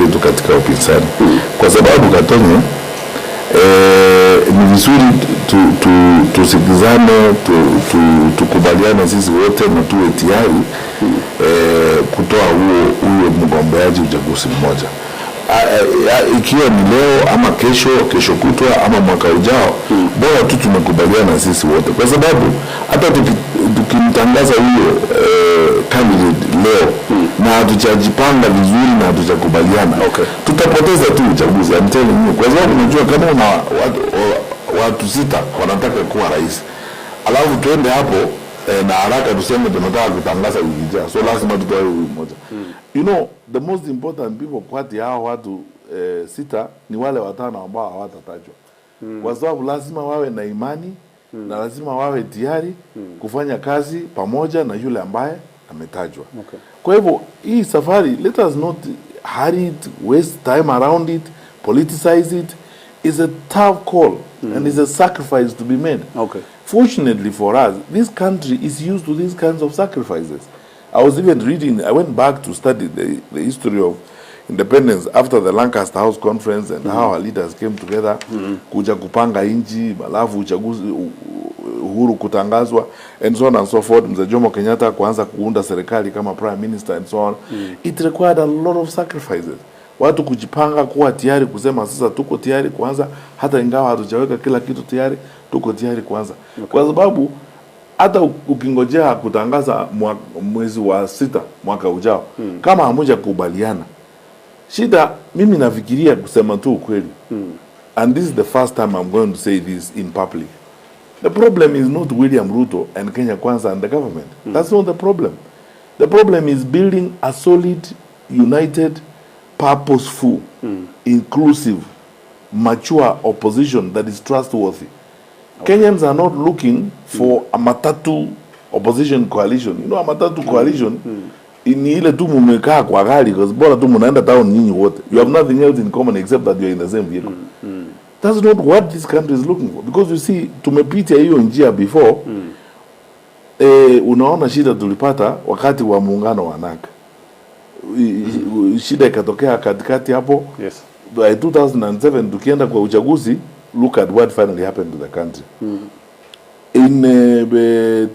kati yetu katika upinzani. Kwa sababu Katonye, ni vizuri tusikizane, tukubaliane sisi wote na tuwe tayari kutoa huyo mgombeaji uchaguzi mmoja. Ikiwa ni leo ama kesho kutwa ama mwaka ujao, bora tu tumekubaliana sisi wote, kwa sababu hata tukimtangaza huyo candidate leo na hatujajipanga vizuri na hatujakubaliana, tutapoteza tu uchaguzi. I'm telling you, kwa sababu unajua kama una watu 6 wanataka kuwa rais, alafu tuende hapo na haraka tuseme tunataka kutangaza wiki ijayo, so lazima tutoe huyu mmoja. You know, the most important people kwati hao watu 6 ni wale 5 ambao hawatatajwa. Kwa sababu lazima wawe na imani na lazima wawe tayari kufanya kazi pamoja na yule ambaye ametajwa. Kwa hivyo hii safari, let us not hurry it, waste time around it, politicize it. It's a tough call and it's a sacrifice to be made. Fortunately for us, this country is used to these kinds of sacrifices. I was even reading, I went back to study the history of independence after the Lancaster House Conference and how our leaders came together, kuja kupanga inchi, alafu uchaguzi uhuru kutangazwa, and so on and so forth. Mzee Jomo Kenyatta kuanza kuunda serikali kama prime minister and so on. It required a lot of sacrifices. Watu kujipanga kuwa tayari kusema sasa tuko tayari kuanza, hata ingawa hatujaweka kila kitu tayari, tuko tayari kuanza. Kwa sababu hata ukingojea kutangaza mwezi wa 6 mwaka ujao, kama hamoja kubaliana, shida mimi nafikiria kusema tu ukweli. And this is the first time I'm going to say this in public. The problem is not William Ruto and Kenya Kwanza and the government. That's not the problem. The problem is building a solid, united, purposeful, inclusive, mature opposition that is trustworthy. Kenyans are not looking for a matatu opposition coalition. You know, a matatu coalition ni ile tu mumekaa kwa gari, because bora tu mnaenda town nyinyi wote. You have nothing else in common except that you are in the same vehicle. That's not what this country is looking for. Because you see, tumepitia hiyo njia before. Unaona shida tulipata wakati wa muungano wa NAK. Shida ikatokea katikati hapo. By 2007 tukienda kwa uchaguzi, look at what finally happened to the country. In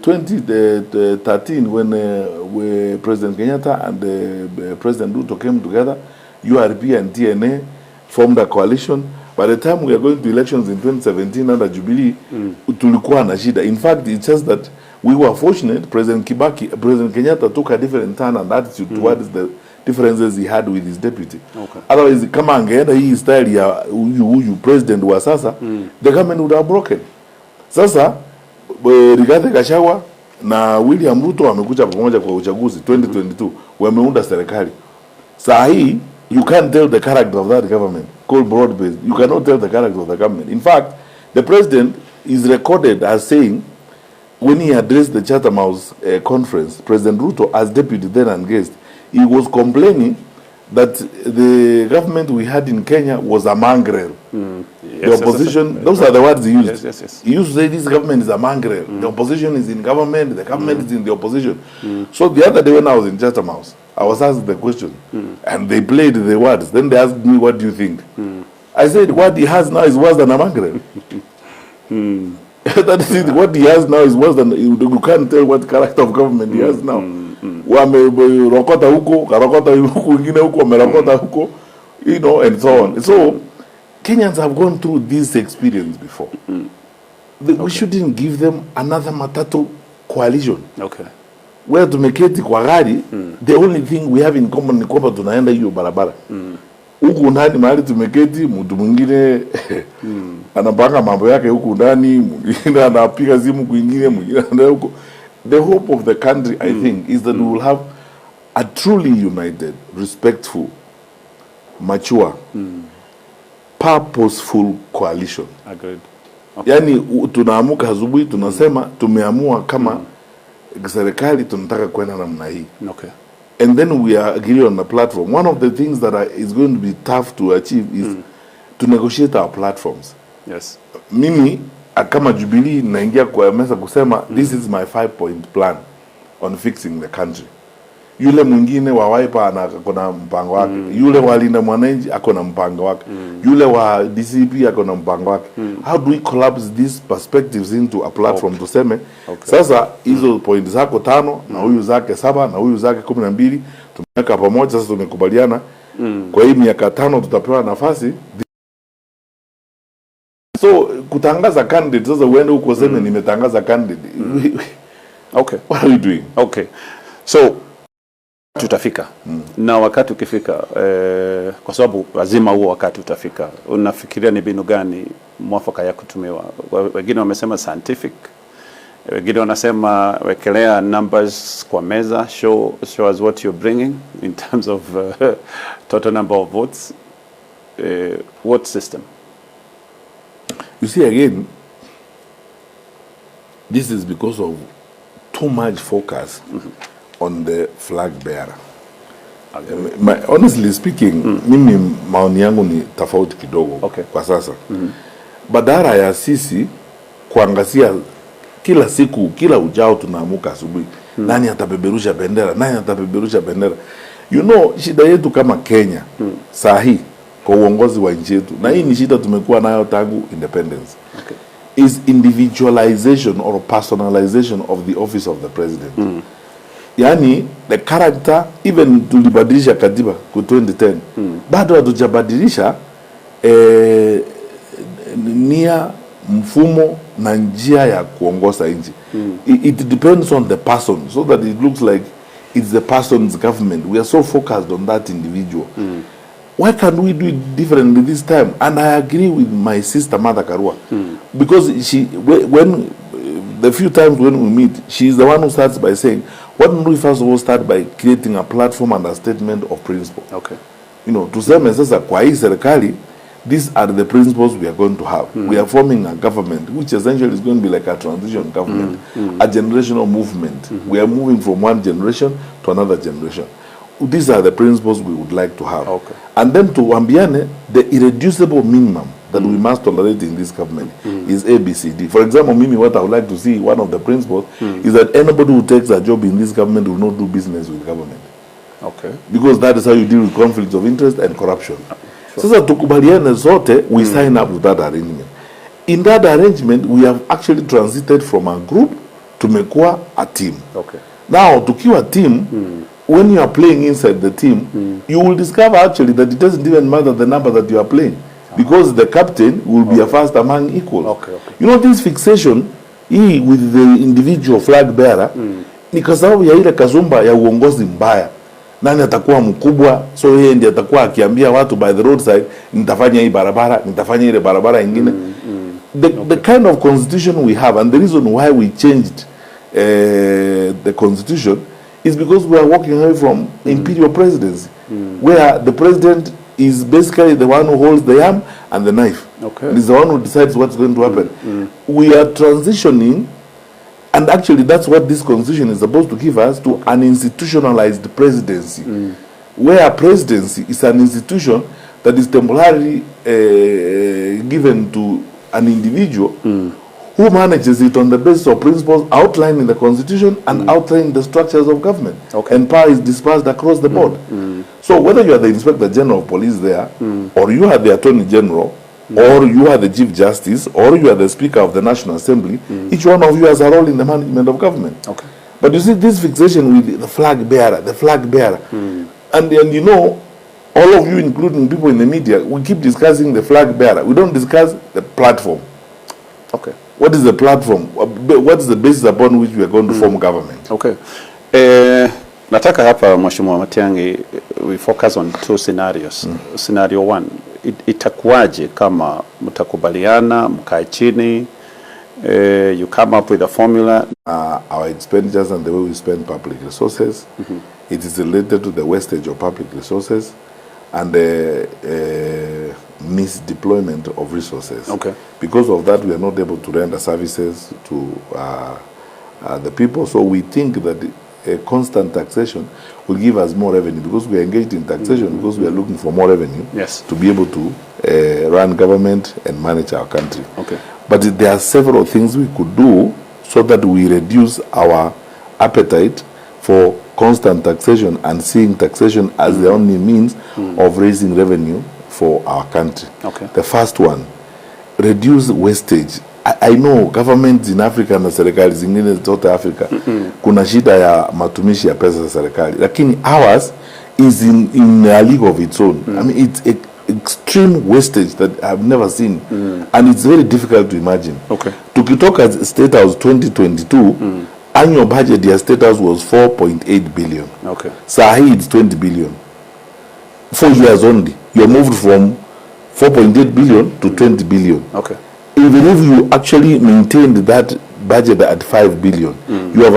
2013, when President Kenyatta and President Ruto came together, URP and TNA formed a coalition. By the time we are going to elections in 2017 under Jubilee, tulikuwa na shida. In fact, it's just that we were fortunate. President Kenyatta took a different turn and attitude towards the differences he had with his deputy. Otherwise, kama angeenda hii style ya huyu president wa sasa, the government would have broken. Sasa Rigathi Gachagua na William Ruto wamekuja pamoja kwa uchaguzi 2022, wameunda serikali. Saa hii you can't tell the character of that government called broad based. You cannot tell the character of the government. In fact, the president is recorded as saying, when he addressed the Chatham House conference, President Ruto as deputy then and guest, he was complaining that the government we had in Kenya was a mongrel. The opposition, those are the words he used. He used to say this government is a mongrel. The opposition is in government, the government is in the opposition. So the other day when I was in Chatham House, I was asked the question, and they played the words. Then they asked me, what do you think? I said, what he has now is worse than a mongrel. That is it. What he has now is worse than, you can't tell what character of government he has now. Wamerokota huko, karokota huko, wengine huko, wamerokota huko, you know, and so on. So Kenyans have gone through this experience before. We shouldn't give them another matatu coalition. Where tumeketi kwa gari, the only thing we have in common ni kwamba tunaenda hiyo barabara. Huku ndani mahali tumeketi, mtu mwingine anapanga mambo yake huku ndani, mwingine anapiga simu kwingine, mwingine anaenda huko. The hope of the country, I think, is that we will have a truly united, respectful, mature, purposeful coalition. Agreed. Yani tunaamuka asubuhi tunasema tumeamua kama serikali tunataka kwenda namna hii. And then we are agreed on the platform. One of the things that is going to be tough to achieve is to negotiate our platforms. Mimi kama Jubilee naingia kwa meza kusema this is my 5-point plan on fixing the country. Yule mwingine wa Wiper akona mpango wake. Yule wa Linda Mwananchi akona mpango wake. Yule wa DCP akona mpango wake. How do we collapse these perspectives into a platform tuseme sasa hizo point zako 5 na huyu zake 7 na huyu zake 12 tumeweka pamoja, sasa tumekubaliana kwa hii miaka 5 tutapewa nafasi. So kutangaza candidate sasa uende huko useme nimetangaza candidate. Okay, what are we doing? Okay, so tutafika na wakati ukifika, kwa sababu lazima huo wakati utafika, unafikiria ni mbinu gani mwafaka ya kutumiwa? Wengine wamesema scientific, wengine wanasema wekelea numbers kwa meza, show us what you're bringing in terms of total number of votes. What system? You see, again, this is because of too much focus on the flag bearer. Honestly speaking, mimi maoni yangu ni tofauti kidogo kwa sasa. Badala ya sisi kuangazia kila siku, kila ujao tunaamuka asubuhi, nani atapeperusha bendera, nani atapeperusha bendera. You know, shida yetu kama Kenya sahi kwa uongozi wa nchi yetu, na hii ni shida tumekuwa nayo tangu independence, is individualization or personalization of the office of the president. Yani the character, even tulibadilisha katiba kwa 2010, bado hatujabadilisha nia, mfumo na njia ya kuongoza nchi. It depends on the person, so that it looks like it's the person's government. We are so focused on that individual. Why can't we do it differently this time? And I agree with my sister Mother Karua, because she, when the few times when we meet, she is the one who starts by saying, why don't we first of all start by creating a platform and a statement of principle? Okay. You know, tuseme sasa kwa hii serikali, these are the principles we are going to have. We are forming a government, which essentially is going to be like a transition government, a generational movement. We are moving from one generation to another generation. These are the principles we would like to have. Okay. And then to Ambiane, the irreducible minimum that we must tolerate in this government is ABCD. For example, Mimi, what I would like to see, one of the principles, is that anybody who takes a job in this government will not do business with government. Okay. Because that is how you deal with conflicts of interest and corruption. Sasa tukubaliane zote, we sign up with that arrangement. In that arrangement, we have actually transited from a group to mekua a team. Okay. Now, tukiwa team, when you are playing inside the team, you will discover actually that it doesn't even matter the number that you are playing, because the captain will be a first among equals. Okay. You know, this fixation hii with the individual flag bearer ni kwa sababu ya ile kasumba ya uongozi mbaya. Nani atakuwa mkubwa, so yeye ndiye atakuwa akiambia watu by the roadside, nitafanya hii barabara, nitafanya ile barabara nyingine. The kind of constitution we have, and the reason why we changed the constitution, is because we are walking away from imperial presidency, where the president is basically the one who holds the arm and the knife. Okay. He's the one who decides what's going to happen. We are transitioning, and actually that's what this constitution is supposed to give us, to an institutionalized presidency, where presidency is an institution that is temporarily given to an individual who manages it on the basis of principles outlined in the constitution and outlined the structures of government. Okay. And power is dispersed across the board. So whether you are the Inspector General of Police there, or you are the Attorney General, or you are the Chief Justice, or you are the Speaker of the National Assembly, each one of you has a role in the management of government. Okay. But you see this fixation with the flag bearer, and you know, all of you, including people in the media, we keep discussing the flag bearer. We don't discuss the platform. Okay. What is the platform? What is the basis upon which we are going to form government? Okay. Nataka hapa Mheshimiwa Matiangi, we focus on two scenarios. Scenario one, itakuwaje kama mtakubaliana, mkae chini, you come up with a formula? Our expenditures and the way we spend public resources, it is related to the wastage of public resources and the misdeployment of resources. Okay. Because of that, we are not able to render services to the people. So we think that a constant taxation will give us more revenue, because we are engaged in taxation because we are looking for more revenue to be able to run government and manage our country. Okay. But there are several things we could do so that we reduce our appetite for constant taxation and seeing taxation as the only means of raising revenue for our country. Okay. The first one, reduce wastage. I know governments in Africa na serikali zingine zote Africa kuna shida ya matumishi ya pesa za serikali, lakini ours is in a league of its own. I mean, it's extreme wastage that I've never seen, and it's very difficult to imagine. Okay. Tukitoka State House 2022, annual budget ya State House was 4.8 billion. Okay. Sahi it's 20 billion. 4 years only. You moved from 4.8 billion to 20 billion. Okay. Even if you actually maintained that budget at 5 billion, you have